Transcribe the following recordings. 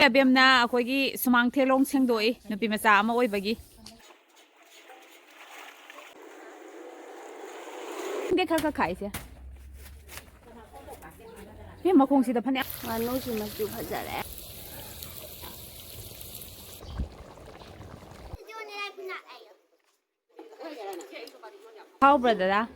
ꯑꯕꯦꯝꯅ ꯑꯩꯈꯣꯏꯒꯤ ꯁꯨꯃꯥꯡ ꯊꯦꯂꯣꯡ ꯁꯦꯡꯗꯣꯛꯏ ꯅꯨꯄꯤ ꯃꯆꯥ ꯑꯃ ꯑꯣꯏꯕꯒꯤ ꯈꯔ ꯈꯥꯏꯁꯦ ꯃꯈꯣꯡꯁꯤꯗ ꯐꯅꯦꯛ ꯉꯥꯅꯨꯁꯨ ꯃꯆꯨ ꯐꯖꯔꯦ ꯍꯥꯎꯕ꯭ꯔꯥ ꯗꯗꯥ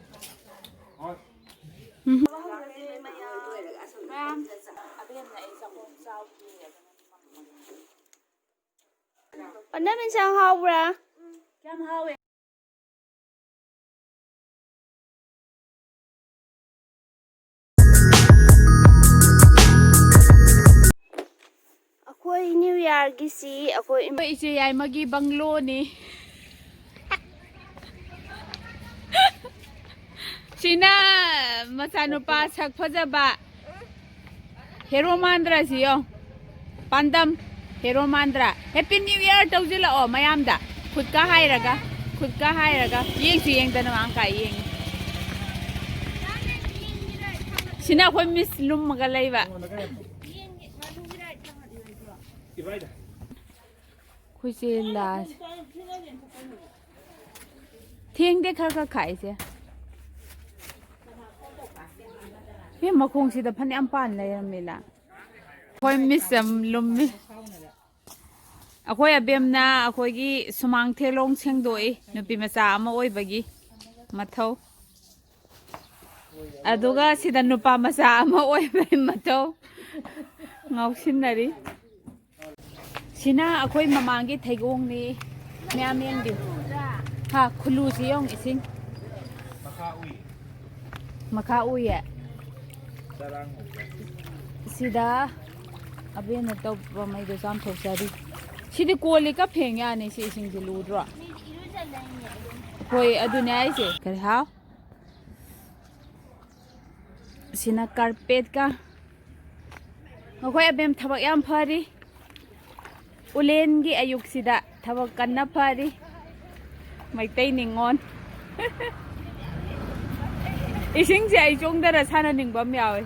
ꯄꯟꯗꯝ ꯏꯟꯁꯥꯡ ꯍꯥꯎꯕ꯭ꯔꯥ ꯌꯥꯝ ꯍꯥꯎꯋꯦ ꯑꯩꯈꯣꯏ ꯅ꯭ꯌꯨ ꯏꯌꯥꯔꯒꯤꯁꯤ ꯑꯩꯈꯣꯏ ꯏꯆꯦ ꯌꯥꯏꯃꯒꯤ ꯕꯪꯂꯣꯅꯤ ꯁꯤꯅ ꯃꯆꯥꯅꯨꯄꯥ ꯁꯛ ꯐꯖꯕ ꯍꯦꯔꯣ ꯃꯥꯟꯗ꯭ꯔꯥ ꯁꯤꯌꯣ ꯄꯥꯟꯗꯝ ꯍꯦꯔꯣ ꯃꯥꯟꯗ꯭ꯔꯥ ꯍꯦꯄꯤ ꯅ꯭ꯌꯨ ꯏꯌꯥꯔ ꯇꯧꯁꯤꯜꯂꯛꯑꯣ ꯃꯌꯥꯝꯗ ꯈꯨꯠꯀ ꯍꯥꯏꯔꯒ ꯌꯦꯡꯁꯤ ꯌꯦꯡꯗꯅ ꯃꯥꯡ ꯀꯥꯏ ꯌꯦꯡꯉꯤ ꯁꯤꯅ ꯑꯩꯈꯣꯏ ꯃꯤꯁ ꯂꯨꯝꯃꯒ ꯂꯩꯕ ꯑꯩꯈꯣꯏꯁꯦ ꯂꯥꯁ ꯊꯦꯡꯗꯦ ꯈꯔ ꯈꯥꯏꯁꯦ ꯃꯈꯣꯡꯁꯤꯗ ꯐꯅꯌꯥꯝ ꯄꯥꯟ ꯂꯩꯔꯝꯃꯤꯅ ꯑꯩꯈꯣꯏ ꯃꯤꯁ ꯑꯃ ꯂꯨꯝꯃꯤ ꯑꯩꯈꯣꯏ ꯑꯕꯦꯝꯅ ꯑꯩꯈꯣꯏꯒꯤ ꯁꯨꯃꯥꯡ ꯊꯦꯂꯣꯡ ꯁꯦꯡꯗꯣꯛꯏ ꯅꯨꯄꯤ ꯃꯆꯥ ꯑꯃ ꯑꯣꯏꯕꯒꯤ ꯃꯊꯧ ꯑꯗꯨꯒ ꯁꯤꯗ ꯅꯨꯄꯥ ꯃꯆꯥ ꯑꯃ ꯑꯣꯏꯕꯒꯤ ꯃꯊꯧ ꯉꯥꯎꯁꯤꯟꯅꯔꯤ ꯁꯤꯅ ꯑꯩꯈꯣꯏ ꯃꯃꯥꯡꯒꯤ ꯊꯩꯒꯣꯡꯅꯤ ꯃꯌꯥꯝ ꯌꯦꯡꯕꯤ ꯍꯥ ꯈꯨꯜꯂꯨꯁꯤ ꯌꯦꯡꯉꯨ ꯏꯁꯤꯡ ꯃꯈꯥ ꯎꯌꯦ ꯁꯤꯗ ꯑꯕꯦꯝꯅ ꯇꯧꯕꯉꯩꯗꯣ ꯆꯥꯝꯊꯣꯛꯆꯔꯤ ꯁꯤꯗꯤ ꯀꯣꯜꯂꯤꯛꯀ ꯐꯦꯡ ꯌꯥꯅꯤ ꯁꯤ ꯏꯁꯤꯡꯁꯤ ꯂꯨꯗ꯭ꯔꯣ ꯍꯣꯏ ꯑꯗꯨꯅꯦ ꯑꯩꯁꯦ ꯀꯔꯤ ꯍꯥꯎ ꯁꯤꯅ ꯀꯥꯔꯄꯦꯠꯀ ꯑꯩꯈꯣꯏ ꯑꯕꯦꯝ ꯊꯕꯛ ꯌꯥꯝ ꯐꯔꯤ ꯎꯂꯦꯟꯒꯤ ꯑꯌꯨꯛꯁꯤꯗ ꯊꯕꯛ ꯀꯟꯅ ꯐꯔꯤ ꯃꯩꯇꯩ ꯅꯤꯉꯣꯜ ꯏꯁꯤꯡꯁꯦ ꯑꯩ ꯆꯣꯡꯗꯔ ꯁꯥꯟꯅꯅꯤꯡꯕ ꯑꯃ ꯌꯥꯎꯋꯦ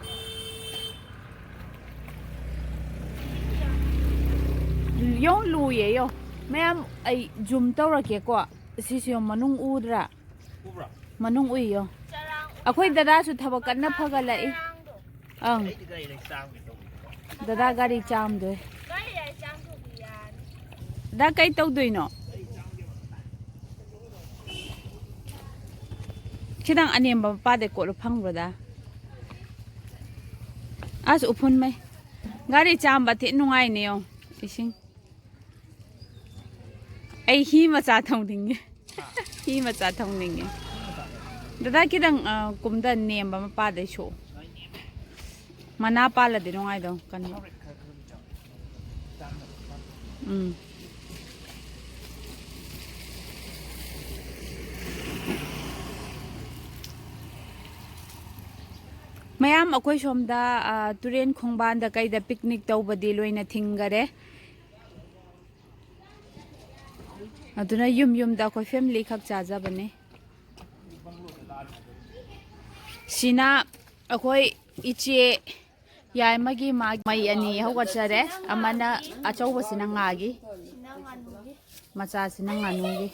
ꯌꯣ ꯂꯨꯌꯦ ꯌꯣ ꯃꯌꯥꯝ ꯑꯩ ꯖꯨꯝ ꯇꯧꯔꯛꯀꯦꯀꯣ ꯁꯤꯁꯨ ꯃꯅꯨꯡ ꯎꯗ꯭ꯔꯥ ꯃꯅꯨꯡ ꯎꯏꯌꯣ ꯑꯩꯈꯣꯏ ꯗꯗꯥꯁꯨ ꯊꯕꯛ ꯀꯟꯅ ꯐꯒꯠꯂꯛꯏ ꯑꯪ ꯗꯗꯥ ꯒꯥꯔꯤ ꯆꯥꯝꯗꯣꯏ ꯗꯗꯥ ꯀꯩ ꯇꯧꯗꯣꯏꯅꯣ ꯈꯤꯇꯪ ꯑꯅꯦꯝꯕ ꯃꯄꯥꯗꯩ ꯀꯣꯠꯂꯨ ꯐꯪꯕ꯭ꯔꯗ ꯑꯁ ꯎꯐꯨꯟꯃꯩ ꯒꯥꯔꯤ ꯆꯥꯝꯕ ꯊꯤ ꯅꯨꯡꯉꯥꯏꯅꯦ ꯌꯣ ꯏꯁꯤꯡ ꯑꯩ ꯍꯤ ꯃꯆꯥ ꯊꯧꯅꯤꯡꯉꯦ ꯍꯤ ꯃꯆꯥ ꯊꯧꯅꯤꯡꯉꯦ ꯗꯗꯥ ꯈꯤꯇꯪ ꯀꯨꯝꯗ ꯅꯦꯝꯕ ꯃꯄꯥꯗꯩ ꯁꯣꯛ ꯃꯅꯥ ꯄꯥꯜꯂꯗꯤ ꯅꯨꯡꯉꯥꯏꯗꯧ ꯀꯟꯅ ꯎꯝ ꯃꯌꯥꯝ ꯑꯩꯈꯣꯏ ꯁꯣꯝꯗ ꯇꯨꯔꯦꯟ ꯈꯣꯡꯕꯥꯟꯗ ꯀꯩꯗ ꯄꯤꯛꯅꯤꯛ ꯇꯧꯕꯗꯤ ꯂꯣꯏꯅ ꯊꯤꯡꯈꯔꯦ ꯑꯗꯨꯅ ꯌꯨꯝ ꯌꯨꯝꯗ ꯑꯩꯈꯣꯏ ꯐꯦꯃꯤꯂꯤ ꯈꯛ ꯆꯥꯖꯕꯅꯦ ꯁꯤꯅ ꯑꯩꯈꯣꯏ ꯏꯆꯦ ꯌꯥꯏꯃꯒꯤ ꯃꯩ ꯑꯅꯤ ꯍꯧꯒꯠꯆꯔꯦ ꯑꯃꯅ ꯑꯆꯧꯕꯁꯤꯅ ꯉꯥꯒꯤ ꯃꯆꯥꯁꯤꯅ ꯉꯥꯅꯨꯒꯤ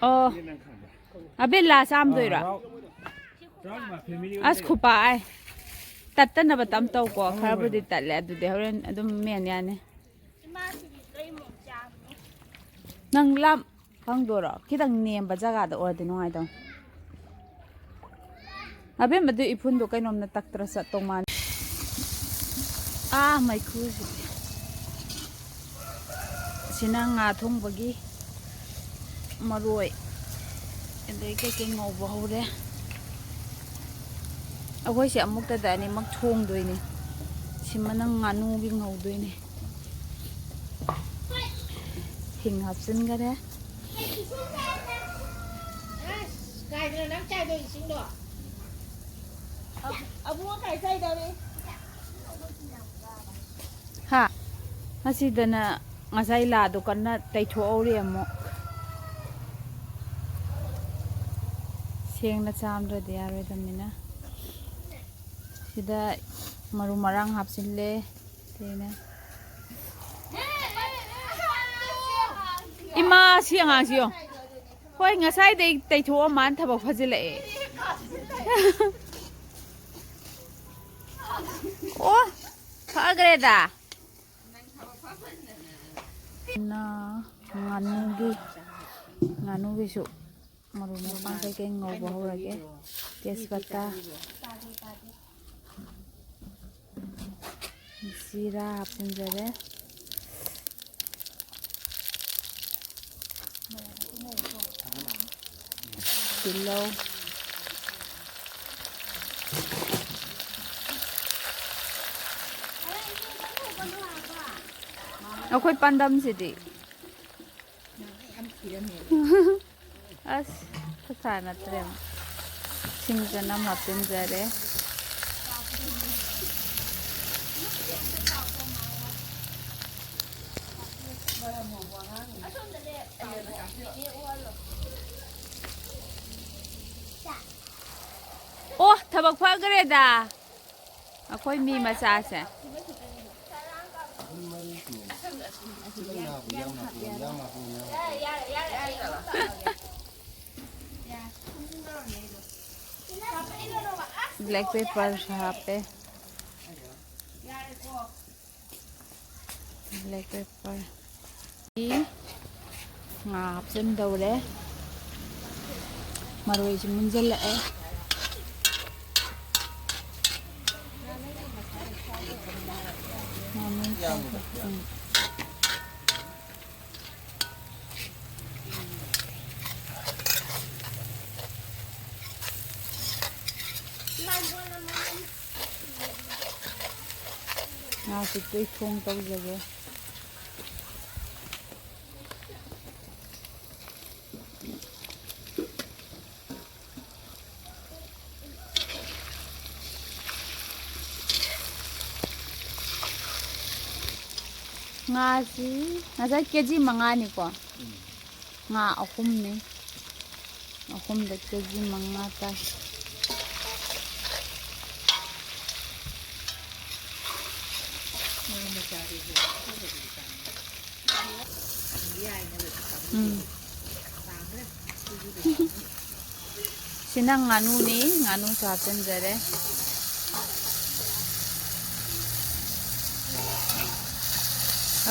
ꯑꯣ ꯑꯕꯦ ꯂꯥ ꯆꯥꯝꯗꯣꯏꯔꯣ ꯑꯁ ꯈꯨꯄꯥꯛ ꯇꯠꯇꯅꯕ ꯇꯝ ꯇꯧꯀꯣ ꯈꯔꯕꯨꯗꯤ ꯇꯠꯂꯦ ꯑꯗꯨꯗꯤ ꯍꯣꯔꯦꯟ ꯑꯗꯨꯝ ꯃꯦꯟ ꯌꯥꯅꯤ ꯅꯪ ꯂꯥꯝ ꯐꯪꯗꯣꯏꯔꯣ ꯈꯤꯇꯪ ꯅꯦꯝꯕ ꯖꯒꯥꯗ ꯑꯣꯏꯔꯗꯤ ꯅꯨꯡꯉꯥꯏꯗꯧ ꯑꯕꯦꯝꯕꯗꯨ ꯏꯐꯨꯟꯗꯣ ꯀꯩꯅꯣꯝꯅ ꯇꯛꯇ꯭ꯔ ꯆꯠꯇꯧ ꯃꯥꯜꯂꯦ ꯃꯩꯈꯨꯁꯤ ꯁꯤꯅ ꯉꯥ ꯊꯣꯡꯕꯒꯤ ꯃꯔꯣꯏ ꯑꯗꯩ ꯀꯩꯀꯩ ꯉꯧꯕ ꯍꯧꯔꯦ ꯑꯩꯈꯣꯏꯁꯦ ꯑꯃꯨꯛꯇꯗ ꯑꯅꯤꯃꯛ ꯊꯣꯡꯗꯣꯏꯅꯦ ꯁꯤꯃꯅ ꯉꯥꯅꯨꯒꯤ ꯉꯧꯗꯣꯏꯅꯦ ꯍꯤꯡ ꯍꯥꯞꯆꯤꯟꯈꯔꯦ ꯀꯥꯏꯗꯅꯣ ꯅꯪ ꯆꯥꯏꯗꯣꯏ ꯏꯁꯤꯡꯗꯣ ꯑꯕꯨꯡꯉꯣ ꯀꯥꯏ ꯆꯥꯏꯗꯧꯔꯤ ꯍꯥ ꯑꯁꯤꯗꯅ ꯉꯁꯥꯏ ꯂꯥꯗꯣ ꯀꯟꯅ ꯇꯩꯊꯣꯛꯍꯧꯔꯤ ꯑꯃꯨꯛ ꯁꯦꯡꯅ ꯆꯥꯝꯗ꯭ꯔꯗꯤ ꯌꯥꯔꯣꯏꯗꯕꯅꯤꯅ ꯁꯤꯗ maru marang hapsinle tena ima siang asio hoi ngasai dei taitho man thabak phajile oh phagre da na nganu gi su maru mo pang ke ngau ba horage tespata zira hapsinjare below akhoi pandam sidi as kasana trem singjanam hapinjare oh thabak phagre da akhoi mi macha se black pepper hape black pepper nga hapsen dawre maroi ji munjal e nga si tui thong tau jage nga si nasa keji manga ni ko nga ahum ni ahum da keji manga ta sinang nganu ni nganu sa jare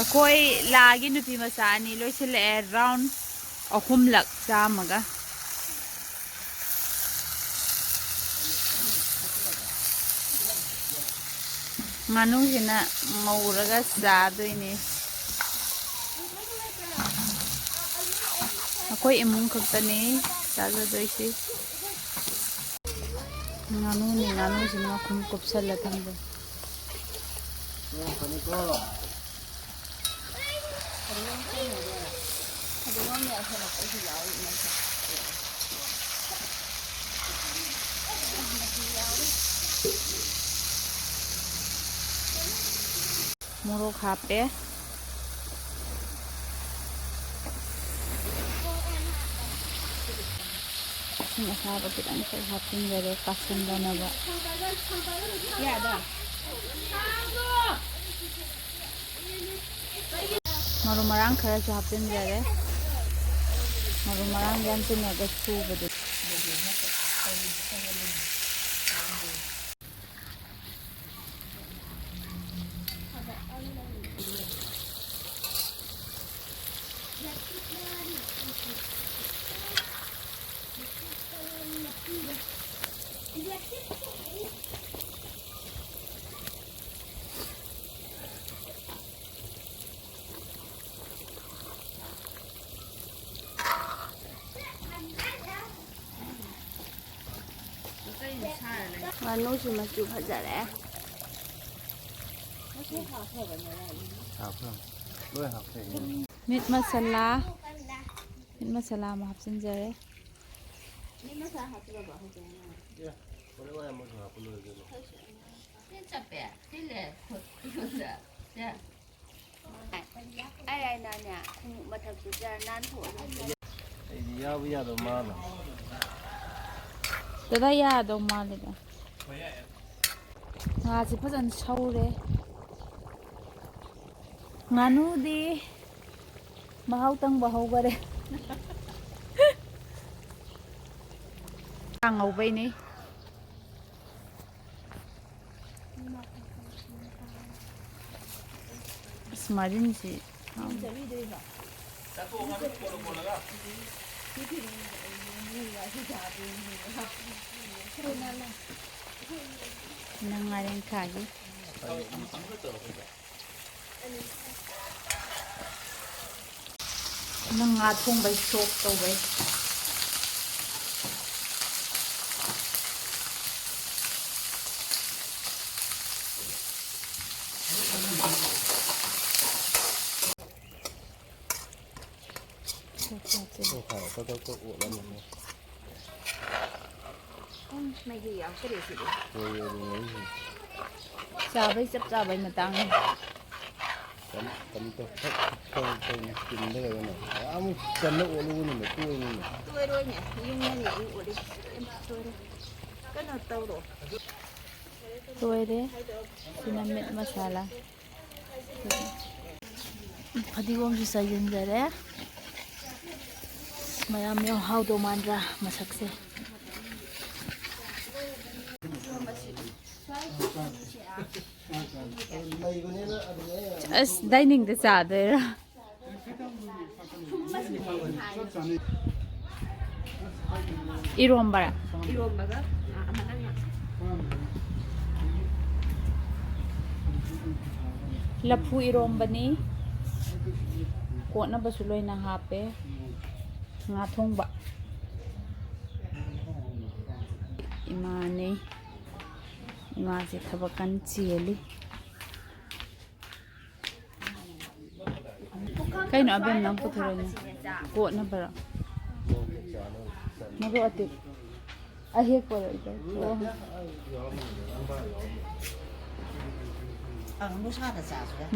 akoi lagi nupi masani loi sile round ahum lak chamaga nganu hina ngauraga chadoini akoi imung khaktani chajodoisi nganu sina khum kopsal la thambe morok hape masarap kita ang hapin dari kasun dana ba ya da maru marang khara chu hapin dari maru marang yan tin ga chu bade nganu si machu phajare meat masala ma hapsin jare ai na nya mathap su jar nan tho ya do mala tada ya do malida ꯉꯥꯁꯦ ꯐꯖꯅ ꯁꯧꯔꯦ ꯉꯥꯅꯨꯗꯤ ꯃꯍꯥꯎ ꯇꯪꯕ ꯍꯧꯈꯔꯦ ꯉꯧꯕꯩꯅꯤ ꯑꯁ ꯃꯔꯤꯟꯁꯤ ꯅꯪ ꯉꯥꯔꯦꯟ ꯈꯥꯒꯤ ꯅꯪ ꯉꯥ ꯊꯣꯡꯕꯩ ꯁꯣꯛ ꯇꯧꯕꯩ ꯆꯥꯕꯩ ꯆꯞ ꯆꯥꯕꯩ ꯃꯇꯥꯡꯅꯤ ꯇꯣꯏꯔꯣꯏꯅꯦ ꯌꯨꯝꯅꯅꯦ ꯑꯣꯜꯂꯤ ꯀꯩꯅꯣ ꯇꯧꯔꯣ ꯇꯣꯏꯔꯦ ꯁꯤꯅ ꯃꯤꯠ ꯃꯁꯥꯂꯥ ꯐꯗꯤꯒꯣꯝꯁꯨ ꯆꯥꯏꯁꯤꯟꯖꯔꯦ ꯃꯌꯥꯝ ꯌꯥꯝ ꯍꯥꯎꯗꯧ ꯃꯥꯟꯗ꯭ꯔꯥ ꯃꯁꯛꯁꯦ ꯑꯁ ꯗꯥꯏꯅꯤꯡꯗ ꯆꯥꯗꯣꯏꯔꯥ 이롬바라 이romba가 ꯂꯐꯨ ꯏꯔꯣꯝꯕꯅꯤ ꯀꯣꯠꯅꯕꯁꯨ ꯂꯣꯏꯅ ꯍꯥꯞꯄꯦ ꯉꯥ ꯊꯣꯡꯕ ꯏꯃꯥꯅꯤ ꯏꯃꯥꯁꯦ ꯊꯕꯛ ꯀꯟ ꯆꯦꯜꯂꯤ ꯀꯩꯅꯣ ꯑꯕꯦꯝ ꯅꯪ ꯄꯨꯊꯣꯔꯛꯏꯅꯦ ꯀꯣꯠꯅꯕꯔꯣ ꯃꯔꯣꯛ ꯑꯇꯦꯛ ꯑꯍꯦꯛꯄꯔꯣ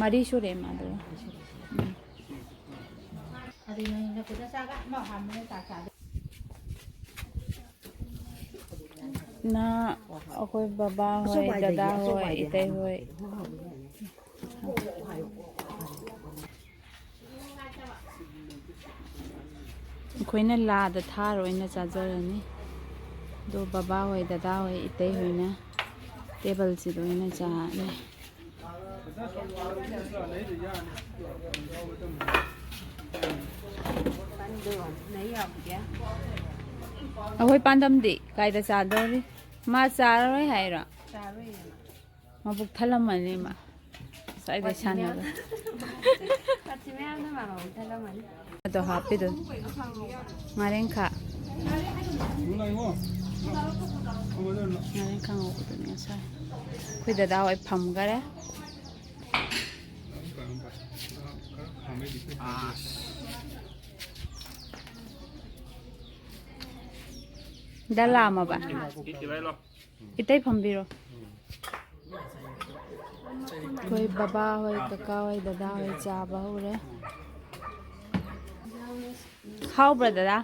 ꯃꯔꯤ ꯁꯨꯔꯦ ꯃꯥꯗꯣ 나 ꯑꯩꯈꯣꯏ ꯕꯕꯥ ꯍꯣꯏ ꯗꯗꯥ ꯍꯣꯏ ꯏꯇꯩ ꯍꯣꯏ ꯑꯩꯈꯣꯏꯅ ꯂꯥꯗ ꯊꯥꯔ ꯑꯣꯏꯅ ꯆꯥꯖꯔꯅꯤ ꯑꯗꯣ ꯕꯕꯥ ꯍꯣꯏ ꯗꯗꯥ ꯍꯣꯏ ꯏꯇꯩ ꯍꯣꯏꯅ ꯇꯦꯕꯜꯁꯤꯗ ꯑꯣꯏꯅ ꯆꯥꯔꯅꯤ ꯑꯩꯈꯣꯏ ꯄꯥꯟꯗꯝꯗꯤ ꯀꯥꯏꯗ ꯆꯥꯗꯧꯔꯤ ꯃꯥ ꯆꯥꯔꯔꯣꯏ ꯍꯥꯏꯔꯣ ꯃꯕꯨꯛ ꯊꯜꯂꯝꯃꯅꯤ ꯃꯥ ꯁ꯭ꯋꯥꯏꯗ ꯁꯥꯟꯅꯕ ꯑꯗꯣ ꯍꯥꯞꯄꯤꯗꯣ ꯉꯥꯔꯦꯟꯈꯥ ꯉꯥꯔꯦꯟꯈꯥ ꯉꯧꯕꯗꯨꯅꯤ ꯉꯁꯥꯏ ꯑꯩꯈꯣꯏ ꯗꯗꯥ ꯍꯣꯏ ꯐꯝꯈꯔꯦ ꯗꯂꯥꯃꯕ ꯏꯇꯩ ꯐꯝꯕꯤꯔꯣ ꯑꯩꯈꯣꯏ ꯕꯕꯥ ꯍꯣꯏ ꯀꯀꯥ ꯍꯣꯏ ꯗꯗꯥ ꯍꯣꯏ ꯆꯥꯕ ꯍꯧꯔꯦ ꯍꯥꯎꯕ꯭ꯔꯥ ꯗꯗꯥ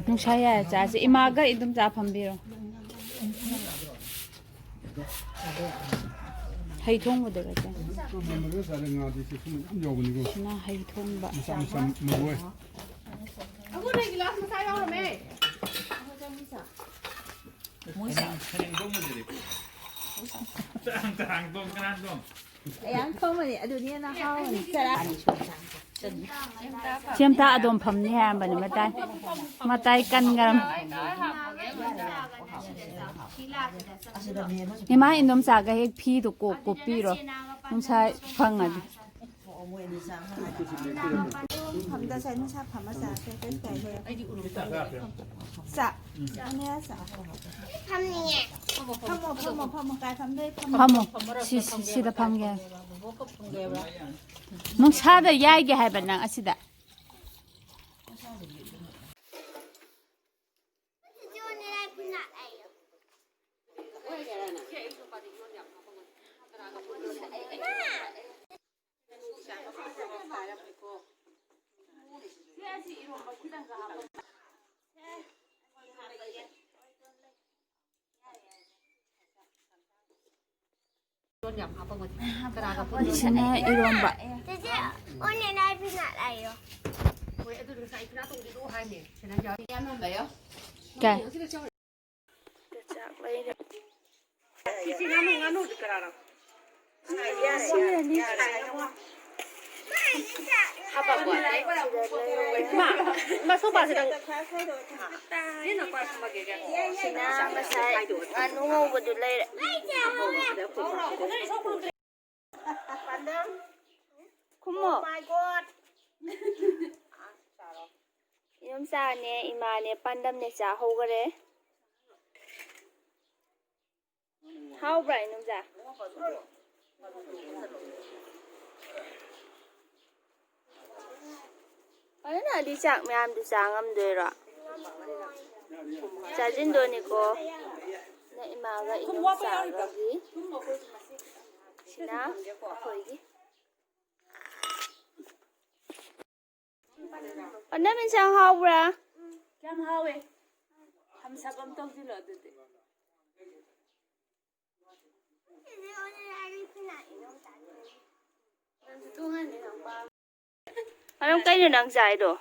ꯅꯨꯡꯁꯥ ꯌꯥꯏꯔ ꯆꯥꯁꯤ ꯏꯃꯥꯒ ꯑꯗꯨꯝ ꯆꯥ ꯐꯝꯕꯤꯔꯣ ꯍꯩ ꯊꯣꯡꯕꯗꯨꯔ ꯁꯤꯅ ꯍꯩ ꯊꯣꯡꯕ ꯌꯥꯝ ꯊꯣꯡꯕꯅꯤ ꯑꯗꯨꯅ ꯍꯦꯟꯅ ꯍꯥꯎꯕꯅꯤ ꯁꯦꯝꯇꯥ ꯑꯗꯣꯝ ꯐꯝꯅꯤ ꯍꯥꯏꯔꯝꯕꯅꯤ ꯃꯇꯥꯏ ꯀꯟꯒꯔꯝ ꯏꯃꯥ ꯏꯟꯗꯣꯝꯆꯥꯒ ꯍꯦꯛ ꯐꯤꯗꯨ ꯀꯣꯛꯄꯤꯔꯣ ꯅꯨꯡꯁꯥ ꯐꯪꯉꯗꯤ ꯐꯝꯃꯣ ꯁꯤꯗ ꯐꯝꯒꯦ ꯅꯨꯡꯁꯥꯗ ꯌꯥꯏꯒꯦ ꯍꯥꯏꯕ ꯅꯪ ꯑꯁꯤꯗ ฉันแน่อีรวมบะ 姐姐，我奶奶去哪来哟？ แก มาสู้บาสิดัง Sina masai anu mau betul leh. Kumo. My God. Inom sa ne ima ne pandam ne cha ho gare. How bright inom sa. Ano na di chak mayam di sa ngam de ra. Cha jin do ni ko. Na ima ga inom sa ga gi. Sina khoi gi. Ano min sang how bra? Kam hawe ham sabam tong di lo de Anong kayo nang say do?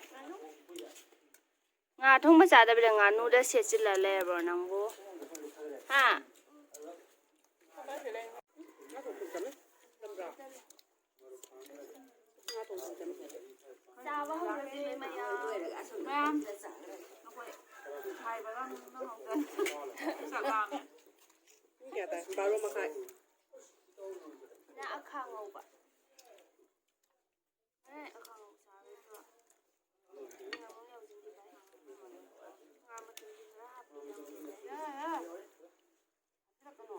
Nga thong masada bila nga nu da siya sila lebro nang bo. Ha? Sawa ho di maya. Ma'am. Hai ba lang no ho ka. Sa lam. Ni ya ta ba ro ma khai. Na akhang ho ba. Akhang sa ri do. Nga mo yaw jin di ba. Nga ma tin di ra hap ni. Ya ya. Ra ka no.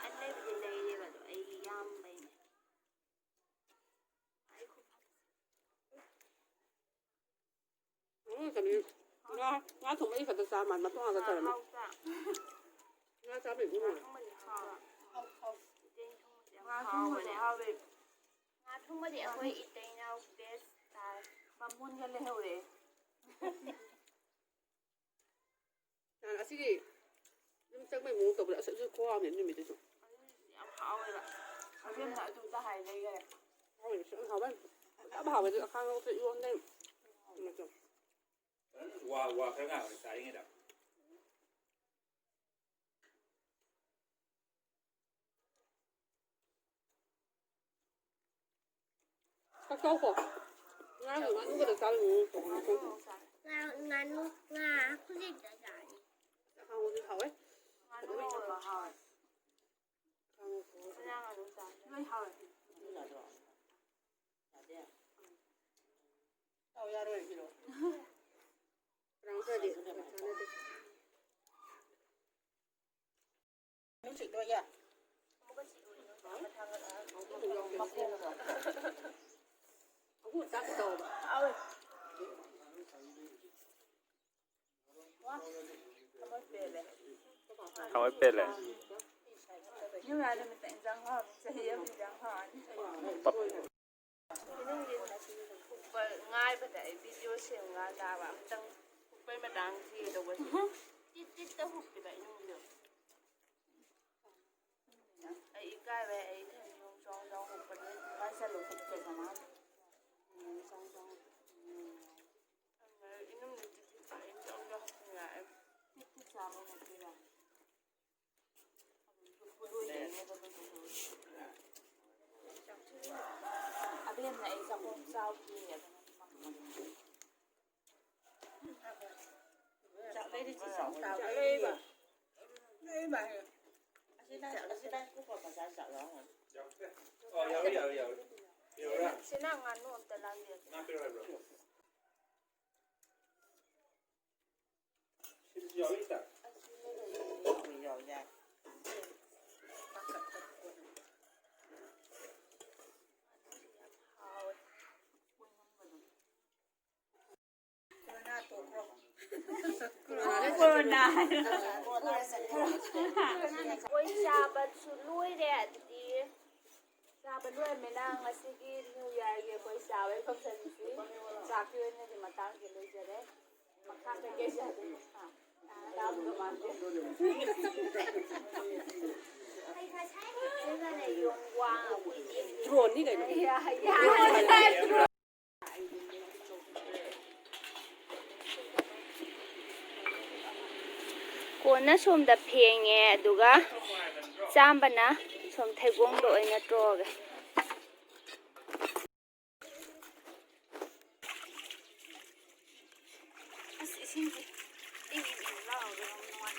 Anh lấy gì lấy đi mà tụi ấy yam bay. Kami nga thong mai phật sa man ma to ga ta na nga sa bi ku Nga thong mà để hơi ít tay nào best ta mà muốn cái leo đấy. Asigi nim sak mai mu to ba sa ju ko am ni mi tu Em hao rồi bạn. Ở bên lại chúng ta hay đây đây. ôi sợ hao ban đã bảo về khang nó tự luôn đây mà to Wow, cái nào sai nghe đâu. các câu khổ nga rồi bạn có được sao mu to Nga không gì đã giải. khang nó hao ấy Nga nó rồi hao. khang Nga là đúng sao? Nó hao. tao ya rồi kilo rang ra đi nó chỉ đôi ya aku tak tahu Ôi. Không phải bê lên. nhưng mà mình tặng răng hoa mình sẽ hiếm răng hoa Ngay bên đấy video xem ngay ra bảo tăng bên mà đang gì đâu vậy? Tít tao hụt thì vậy nhưng được. Ấy cái về ấy thì dùng trong hụt bên đấy cái sẽ lụt hụt chạy mà. Trong ini mình tít phải trong cho hụt nhà em tít sao mà một cái là. Bên này sao không sao kia chợ đây thì chỉ sống tàu đây mà sẽ đang cũng còn phải chợ đó hả? sẽ nào ngắn luôn từ làm việc. Ôi xa bật xuống lui đấy thì xa ꯆꯥꯕ ꯂꯣꯏꯔꯝꯃꯤꯅ ꯉꯁꯤꯒꯤ new ꯏꯌꯥꯔꯒꯤ ꯑꯩꯈꯣꯏ ꯆꯥꯕꯒꯤ ꯐꯪꯁꯟꯁꯤ ꯆꯥꯛꯀꯤ ꯑꯣꯏꯅꯗꯤ ꯃꯇꯥꯡꯁꯤ ꯂꯣꯏꯖꯔꯦ ꯃꯈꯥ ꯀꯩꯀꯩ ꯆꯥꯗꯣꯏꯅꯣ ꯇꯥꯕꯗꯣ ꯃꯥꯟꯗꯦ ꯗ꯭ꯔꯣꯟꯅꯤ ꯀꯩꯅꯣ ꯀꯣꯟꯅ ꯁꯣꯝꯗ ꯐꯦꯡꯉꯦ ꯑꯗꯨꯒ ꯆꯥꯝꯕꯅ ꯁꯣꯝ ꯊꯩꯕꯣꯡꯗ ꯑꯣꯏꯅ ꯇ꯭ꯔꯣꯒꯦ ꯑꯁ ꯏꯁꯤꯡꯁꯦ ꯏꯪ ꯂꯥꯎꯔꯒ ꯌꯥꯝ ꯅꯨꯡꯉꯥꯏ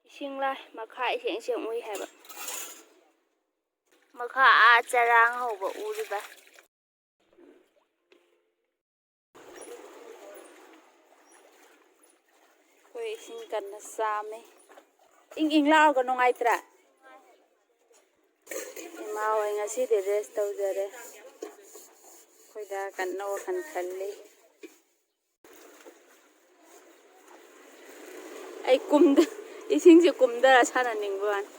ꯏꯁꯤꯡ ꯂꯥꯏ ꯃꯈꯥ ꯏꯁꯦꯡ ꯏꯁꯦꯡ ꯎꯏ ꯍꯥꯏꯕ ꯃꯈꯥ ꯆꯔꯥꯡ ꯍꯧꯕ ꯎꯔꯤꯕ ꯑꯩꯈꯣꯏ ꯏꯁꯤꯡ ꯀꯟꯅ ꯆꯥꯝꯃꯤ ꯏꯪ ꯏꯪ ꯂꯥꯎꯔꯒ ꯅꯨꯡꯉꯥꯏꯇ꯭ꯔꯥ ꯏꯃꯥ ꯍꯣꯏ ꯉꯁꯤꯗꯤ ꯔꯦꯁ ꯇꯧꯖꯔꯦ ꯑꯩꯈꯣꯏꯗ ꯀꯟꯅ ꯋꯥꯈꯜ ꯈꯜꯂꯤ ꯑꯩ ꯏꯁꯤꯡꯁꯦ ꯀꯨꯝꯗꯔ ꯁꯥꯟꯅꯅꯤꯡꯕ ꯋꯥꯅꯤ